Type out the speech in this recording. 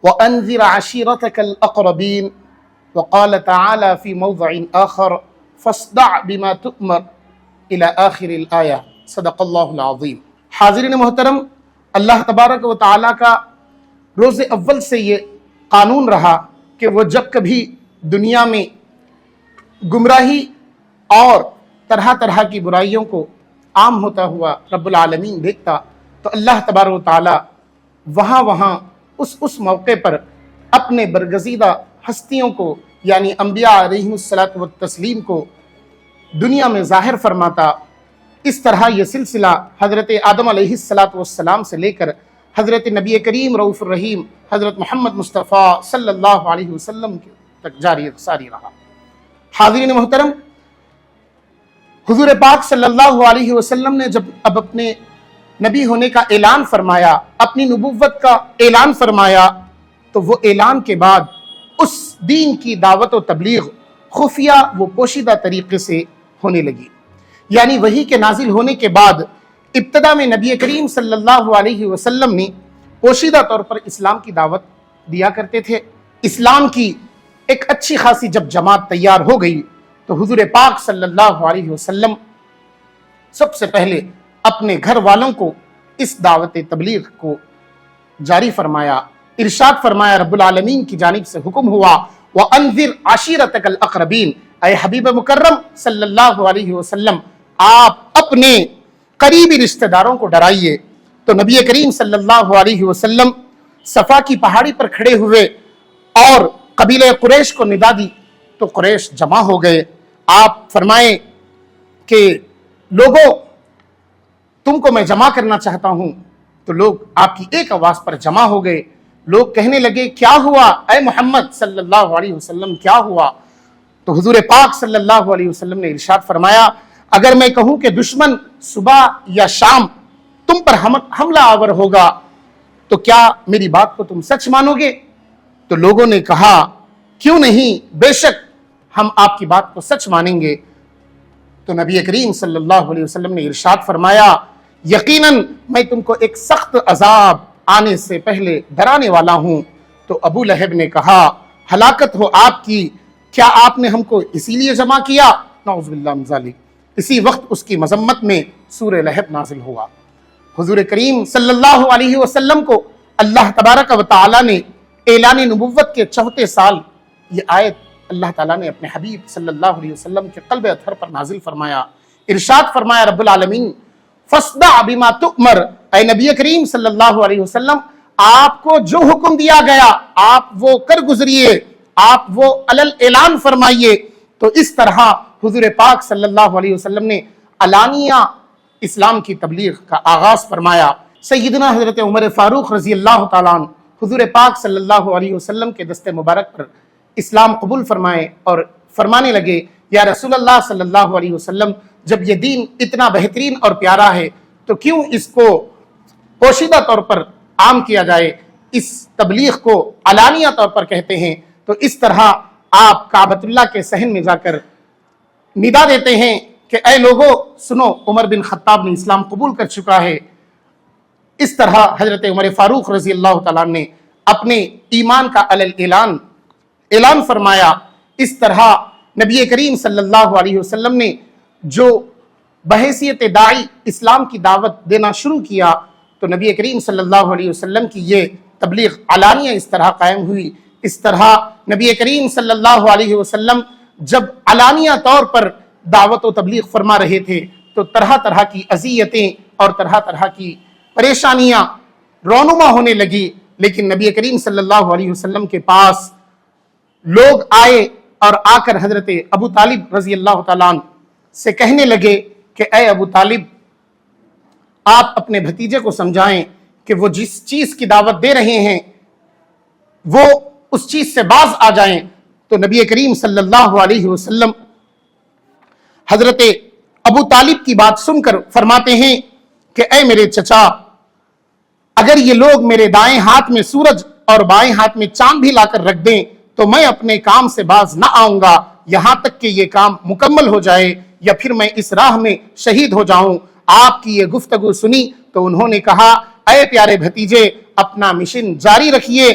وَأَنذِرْ عَشِيرَتَكَ الْأَقْرَبِينَ وقال تعالى في موضع آخر فاصدع بما تؤمر إلى آخر الآية صدق اللہ العظیم۔ حاضرین محترم، اللہ تبارک و تعالیٰ کا روز اول سے یہ قانون رہا کہ وہ جب کبھی دنیا میں گمراہی اور طرح طرح کی برائیوں کو عام ہوتا ہوا رب العالمین دیکھتا تو اللہ تبارک و تعالیٰ وہاں اس موقع پر اپنے برگزیدہ ہستیوں کو یعنی انبیاء علیہم الصلاۃ والتسلیم کو دنیا میں ظاہر فرماتا۔ اس طرح یہ سلسلہ حضرت آدم علیہ الصلاۃ والسلام سے لے کر حضرت نبی کریم رؤوف الرحیم حضرت محمد مصطفیٰ صلی اللہ علیہ وسلم تک جاری رہا۔ حاضرین محترم، حضور پاک صلی اللہ علیہ وسلم نے جب اب اپنے نبی ہونے کا اعلان فرمایا، اپنی نبوت کا اعلان فرمایا، تو وہ اعلان کے بعد اس دین کی دعوت و تبلیغ خفیہ و پوشیدہ طریقے سے ہونے لگی۔ یعنی وحی کے نازل ہونے کے بعد ابتدا میں نبی کریم صلی اللہ علیہ وسلم نے پوشیدہ طور پر اسلام کی دعوت دیا کرتے تھے۔ اسلام کی ایک اچھی خاصی جب جماعت تیار ہو گئی تو حضور پاک صلی اللہ علیہ وسلم سب سے پہلے اپنے گھر والوں کو اس دعوت تبلیغ کو جاری فرمایا۔ ارشاد فرمایا، رب العالمین کی جانب سے حکم ہوا، وَأَنذِرْ عَشِيرَتَكَ الْأَقْرَبِينَ، اے حبیب مکرم صلی اللہ علیہ وسلم آپ اپنے قریبی رشتہ داروں کو ڈرائیے۔ تو نبی کریم صلی اللہ علیہ وسلم صفا کی پہاڑی پر کھڑے ہوئے اور قبیلہ قریش کو ندا دی تو قریش جمع ہو گئے۔ آپ فرمائیں کہ لوگوں تم کو میں جمع کرنا چاہتا ہوں، تو لوگ آپ کی ایک آواز پر جمع ہو گئے۔ لوگ کہنے لگے کیا ہوا اے محمد صلی اللہ علیہ وسلم، کیا ہوا؟ تو حضور پاک صلی اللہ علیہ وسلم نے ارشاد فرمایا، اگر میں کہوں کہ دشمن صبح یا شام تم پر حملہ آور ہوگا تو کیا میری بات کو تم سچ مانو گے؟ تو لوگوں نے کہا کیوں نہیں، بے شک ہم آپ کی بات کو سچ مانیں گے۔ تو نبی کریم صلی اللہ علیہ وسلم نے ارشاد فرمایا، یقیناً میں تم کو ایک سخت عذاب آنے سے پہلے ڈرانے والا ہوں۔ تو ابو لہب نے کہا ہلاکت ہو آپ کی، کیا آپ نے ہم کو اسی لیے جمع کیا؟ نعوذ باللہ من ذالک۔ اسی وقت اس کی مذمت میں سورہ لہب نازل ہوا۔ حضور کریم صلی اللہ علیہ وسلم کو اللہ تبارک و تعالی نے اعلان نبوت کے 34 سال یہ آیت اللہ تعالیٰ نے اپنے حبیب صلی اللہ علیہ وسلم کے قلب اطہر پر نازل فرمایا۔ ارشاد فرمایا رب العالمین، فاصدع بما تؤمر، اے نبی کریم صلی اللہ علیہ وسلم آپ کو جو حکم دیا گیا آپ وہ کر گزریے، آپ وہ علل اعلان فرمائیے۔ تو اس طرح حضور پاک صلی اللہ علیہ وسلم نے علانیہ اسلام کی تبلیغ کا آغاز فرمایا۔ سیدنا حضرت عمر فاروق رضی اللہ تعالیٰ عنہ حضور پاک صلی اللہ علیہ وسلم کے دست مبارک پر اسلام قبول فرمائے اور فرمانے لگے، یا رسول اللہ صلی اللہ علیہ وسلم جب یہ دین اتنا بہترین اور پیارا ہے تو کیوں اس کو پوشیدہ طور پر عام کیا جائے، اس تبلیغ کو علانیہ طور پر کہتے ہیں۔ تو اس طرح آپ کعبۃ اللہ کے صحن میں جا کر ندا دیتے ہیں کہ اے لوگوں سنو، عمر بن خطاب نے اسلام قبول کر چکا ہے۔ اس طرح حضرت عمر فاروق رضی اللہ تعالیٰ نے اپنے ایمان کا اعلان فرمایا۔ اس طرح نبی کریم صلی اللہ علیہ وسلم نے جو بحیثیت داعی اسلام کی دعوت دینا شروع کیا تو نبی کریم صلی اللہ علیہ وسلم کی یہ تبلیغ علانیہ اس طرح قائم ہوئی۔ اس طرح نبی کریم صلی اللہ علیہ وسلم جب علانیہ طور پر دعوت و تبلیغ فرما رہے تھے تو طرح طرح کی اذیتیں اور طرح طرح کی پریشانیاں رونما ہونے لگی، لیکن نبی کریم صلی اللہ علیہ وسلم کے پاس لوگ آئے اور آ کر حضرت ابو طالب رضی اللہ تعالیٰ عنہ سے کہنے لگے کہ اے ابو طالب آپ اپنے بھتیجے کو سمجھائیں کہ وہ جس چیز کی دعوت دے رہے ہیں وہ اس چیز سے باز آ جائیں۔ تو نبی کریم صلی اللہ علیہ وسلم حضرت ابو طالب کی بات سن کر فرماتے ہیں کہ اے میرے چچا، اگر یہ لوگ میرے دائیں ہاتھ میں سورج اور بائیں ہاتھ میں چاند بھی لا کر رکھ دیں تو میں اپنے کام سے باز نہ آؤں گا یہاں تک کہ یہ کام مکمل ہو جائے یا پھر میں اس راہ میں شہید ہو جاؤں۔ آپ کی یہ گفتگو سنی تو انہوں نے کہا اے پیارے بھتیجے اپنا مشن جاری رکھیے،